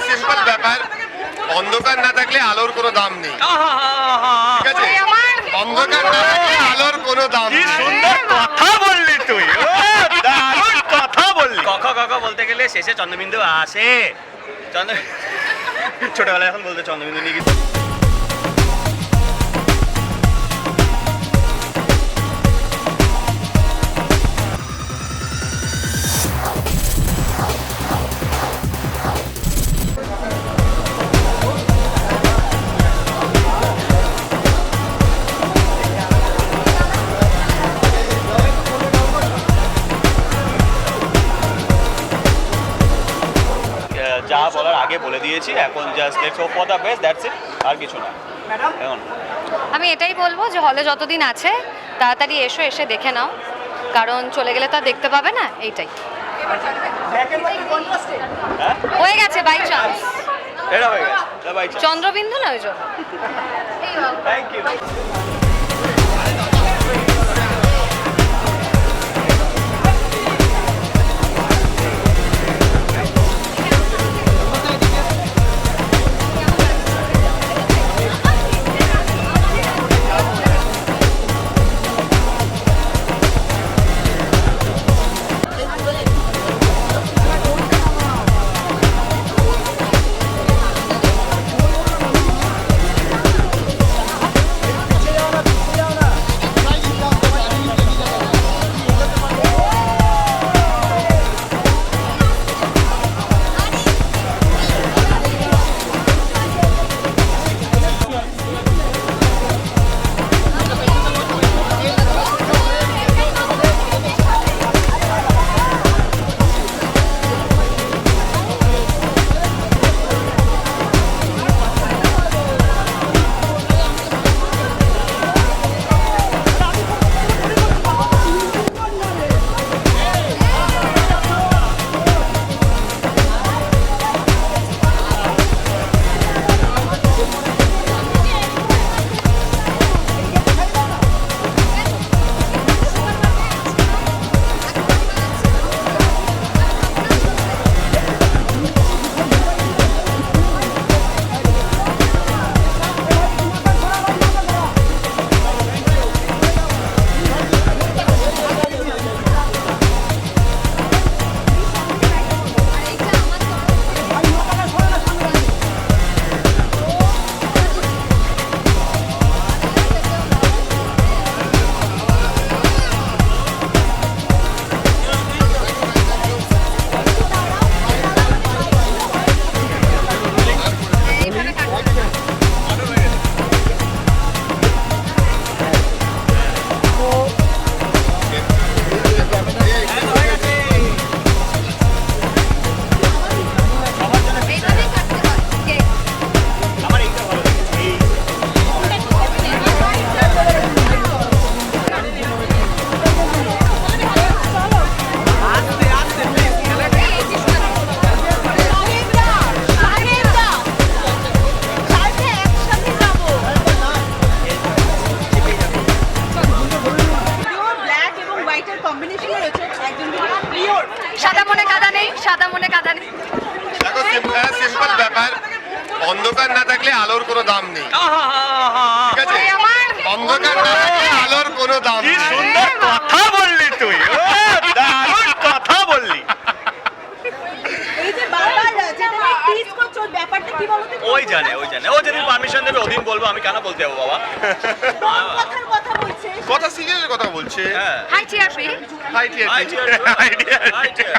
Simple ব্যাপার, অন্ধকার না থাকলে আলোর কোনো দাম নেই। ঠিক আছে, অন্ধকার না থাকলে আলোর কোনো দাম কি নেই। সুন্দর কথা বললি তুই, ও দারুণ কথা বললি। কক বলতে গেলে শেষে চন্দ্রবিন্দু আসে। ছোটবেলায় এখন বলতে চন্দ্রবিন্দু নিয়ে গেছি। যা বলার আগে বলে দিয়েছি, এখন just let's hope for the best, that's it, আর কিছু না। এখন আমি এটাই বলবো যে হলে যতদিন আছে তাড়াতাড়ি এসে দেখে নাও, কারণ চলে গেলে তো আর দেখতে পাবে না। এইটাই হয়ে গেছে বাই চান্স, এটা হয়ে গেছে বাই চান্স। চন্দ্রবিন্দু না ওই জন্য। Thank you. সাদা মনে কাদা নেই, সাদা মনে কাদা নেই। দেখো, সিম্পল ব্যাপার, অন্ধকার না থাকলে আলোর কোনো দাম নেই। ঠিক আছে, অন্ধকার না থাকলে আলোর কোনো দাম কি নেই। সুন্দর কথা বললি তুই, ও দারুণ কথা বললি। ওই জানে ও যদি পারমিশন দেবে ওদিন বলবো, আমি কেন বলতে যাবো বাবা। কথা সিরিয়াস কথা বলছে। হ্যাঁ, হাই টিআরপি, হাই টিয়ার, হাই টিয়ার, হাই টিয়ার।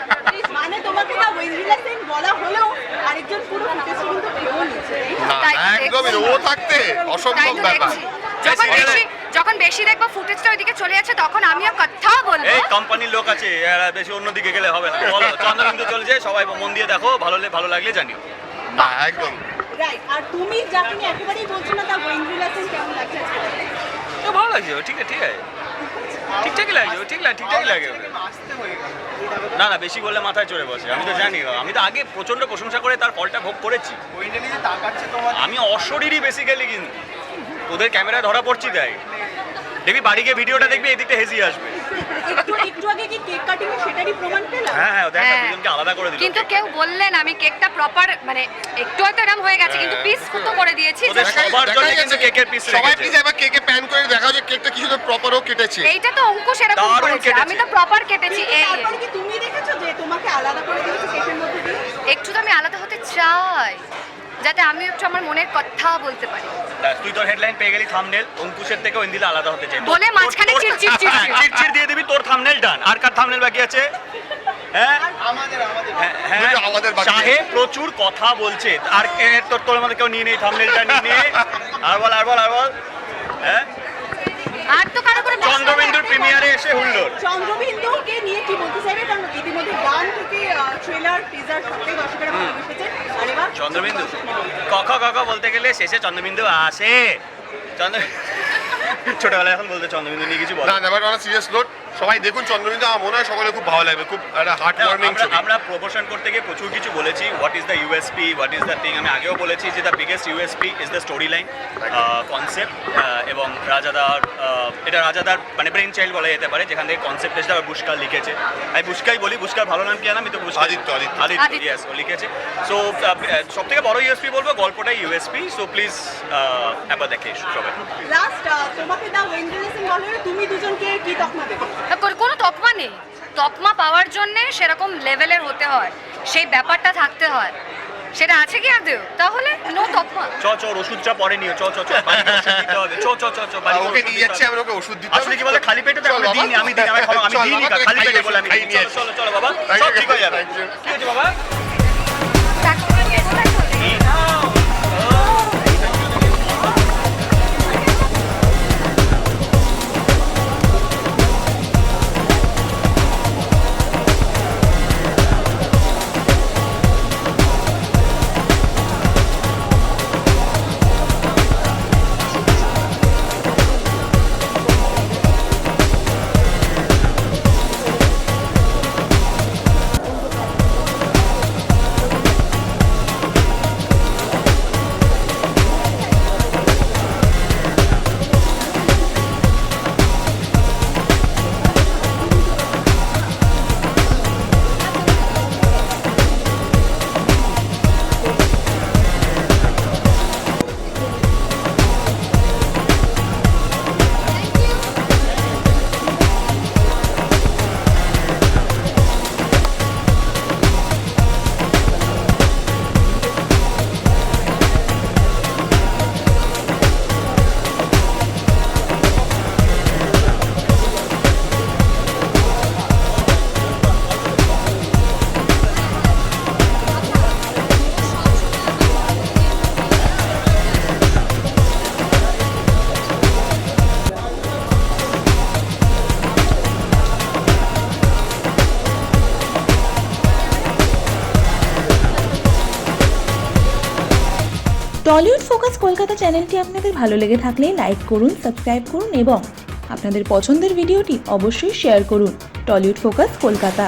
মানে তোমাকে না ওয়েন্ডিলা সেন বলা হলেও আরেকজন পুরো ফুটেজটা কিন্তু ভেঙে নিচ্ছে। তাই তো একদমই ও থাকতে তাই অসম্ভব তো ব্যাপার। দেখছি। যখন বেশি দেখবো ফুটেজটা ওইদিকে চলে যাচ্ছে, তখন আমিও কথা বলবো। এই কোম্পানির লোক আছে, এরা বেশি অন্যদিকে গেলে হবে না। বলো, চন্দ্রবিন্দু চলছে, সবাই মন দিয়ে দেখো, ভালো লাগলে জানিও। না, একদম রাইট। আর তুমি যা তুমি একেবারেই বলছো না, তা ওয়েন্ডিলা সেন কেমন লাগছে? তো ভালো লাগছে, ঠিক আছে ঠিকঠাকই লাগছে, ঠিকঠাকই লাগে। না বেশি বললে মাথায় চড়ে বসে, আমি তো জানি। আমি তো আগে প্রচন্ড প্রশংসা করে তার ফলটা ভোগ করেছি। আমি অশরীরই বেসিক্যালি, কিন্তু ওদের ক্যামেরায় ধরা পড়ছি তাই। দেখবি বাড়ি গিয়ে ভিডিওটা দেখবি, এদিকটা হেসি আসবে। একটু একটু আগে কি কেক কাটিং সেটারই প্রমাণ পেলাম। হ্যাঁ ওদের হ্যাঁ। দুজনকে আলাদা করে দিল কিন্তু কেউ বললেন আমি কেকটা প্রপার মানে একটু হয়তো এরকম হয়ে গেছে কিন্তু পিস তো করে দিয়েছি ওদের just- সবার জন্য কিন্তু কেকের পিস সবাই রেখেছে। প্লিজ এবার কেকে প্যান করে দেখাও যে কেকটা কিছু তো প্রপারও কেটেছে। এইটা তো অঙ্কুশ এরকম দারুণ করেছে কেটেছে। আমি তো প্রপার কেটেছি এই তারপরে কি তুমি দেখেছো যে তোমাকে আলাদা করে দিয়েছে কেকের মধ্যে দিয়ে? একটু তো আমি আলাদা হতে চাই যাতে আমি একটু আমার মনের কথা বলতে পারি তুই তোর হেডলাইন পেয়ে গেলি থাম্বনেল অঙ্কুশের থেকে ইন্দিলা আলাদা হতে চাই বলে মাঝখানে চিড়চিড় চিড়চিড়। চিড়চিড় দিয়ে দিবি তোর থাম্বনেল ডান আর কার থাম্বনেল বাকি আছে হ্যাঁ হ্যাঁ বলছে আমাদের বাকি সাহে প্রচুর কথা বলছে আর তোর মধ্যে কেউ নিয়ে নেই থাম্বনেলটা নিয়ে নে আর বল হ্যাঁ আর তো কারো করে চন্দ্রবিন্দুর প্রিমিয়ারে এসে হুল্লোড় চন্দ্রবিন্দুকে নিয়ে কি বলতে চাইবে? কারণ ইতিমধ্যে গান থেকে ট্রেলার টিজার সবটাই দর্শকেরা ভালোবেসেছে। আর এবার চন্দ্রবিন্দু কক বলতে গেলে শেষে চন্দ্রবিন্দু আসে চন্দ্র ছোটবেলায় এখন বলতে চন্দ্রবিন্দু নিয়ে কিছু বল না নেভার অন সিরিয়াস নোট সবাই দেখুন চন্দ্রবিন্দু আমার মনে হয় সকলে খুব ভালো লাগবে খুব একটা হার্ট ওয়ার্মিং ছবি। আমরা প্রমোশন করতে গিয়ে প্রচুর কিছু বলেছি what is the USP what is the thing আমি আগেও বলেছি যে the biggest USP is the story line concept এবং রাজাদার এটা রাজাদার মানে ব্রেন চাইল্ড বলা যেতে পারে যেখান থেকে কনসেপ্ট এসে বুস্কার লিখেছে আমি বুস্কাই বলি বুস্কার ভালো নাম কি জানা আমি তো আদিত্য। আদিত্য ইয়েস ও লিখেছে সো সব থেকে বড় ইউএসপি বলবো গল্পটাই ইউএসপি সো প্লিজ একবার দেখে এসো সবাই লাস্ট তোমাকে দা ওয়েন্ডেলে সিং বলে তুমি দুজনকে কি তকমা দেবে? কোনো তকমা নেই তকমা পাওয়ার জন্য সেরকম লেভেলের হতে হয় সেই ব্যাপারটা থাকতে হয় সেটা আছে কি আদেও তাহলে নো তকমা চ ওষুধ চা পরে নিও চ বাড়িতে ওষুধ দিতে হবে চ বাড়িতে ওকে ওষুধ নিয়ে দিতে যাচ্ছে হবে। আমি ওকে ওষুধ দিতে আসলে কি বলে খালি পেটে তো চল আমি বাবা। দিইনি আমি দিইনি খালি পেটে বলে আমি খাই দিইনি। নিয়ে চলো বাবা সব ঠিক হয়ে যাবে কি হয়েছে বাবা টলিউড ফোকাস কলকাতা চ্যানেলটি আপনাদের ভালো লেগে থাকলে লাইক করুন, সাবস্ক্রাইব করুন এবং আপনাদের পছন্দের ভিডিওটি অবশ্যই শেয়ার করুন। Tollywood focus Kolkata.